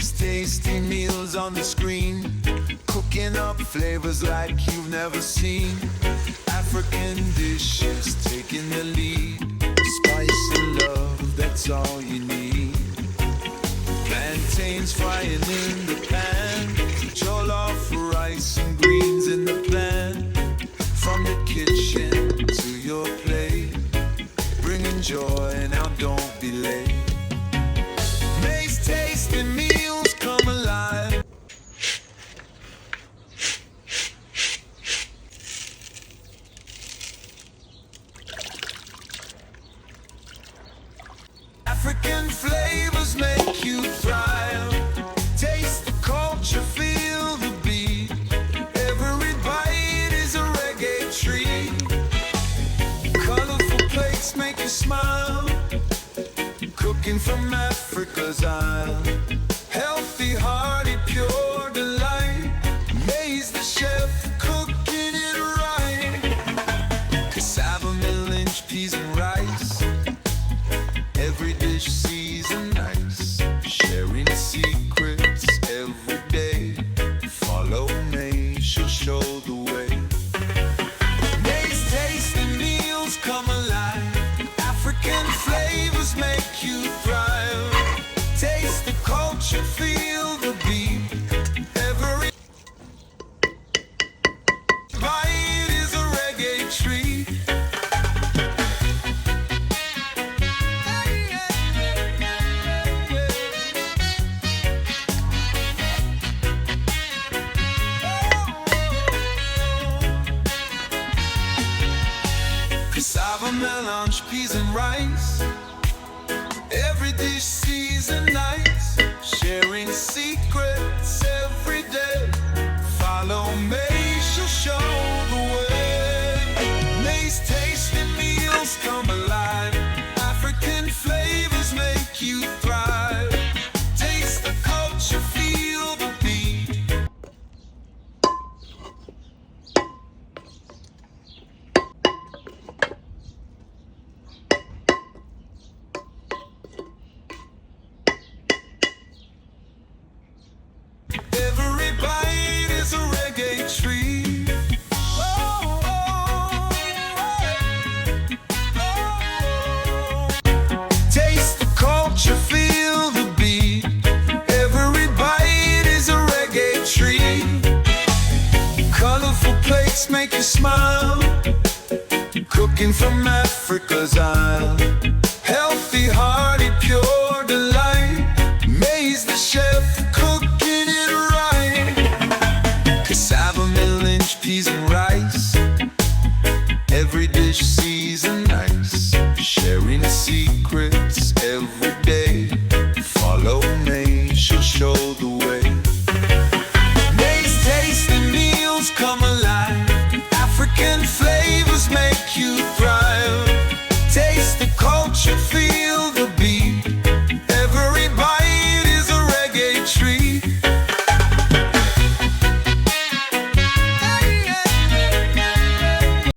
Taste tasty meals on the screen, cooking up flavors like you've never seen. African dishes taking the lead, spice and love, that's all you need. Plantains frying in the pan, jollof rice and greens in the pan. From the kitchen to your plate, bringing joy, now don't be late. Makes tasty meals come alive. African flavors make you thrive. Taste the culture, feel the beat. Every bite is a reggae treat. Colorful plates make you smile. Cooking from Africa's Isle. Healthy, hearty, pure delight. Amaze the chef, cooking it right. Cassava, millinge, peas and rice. Every dish seasoned nice. Sharing secrets every day. Follow me, she'll show the way. Taste tasty meals come alive. African flavors make you thrive. Taste the culture, feel the beat. Every bite is a reggae treat. Cassava, melange, peas and rice. Every dish seasoned nice. Sharing secrets every day. Follow me, she'll show the way. These tasty meals come alive. African flavors make you thrive. Taste the culture, feel the beat. Every bite is a reggae treat. Oh, oh, oh. Taste the culture, feel the beat. Every bite is a reggae treat. Colorful plates make you smile. Cooking from Africa's Isle.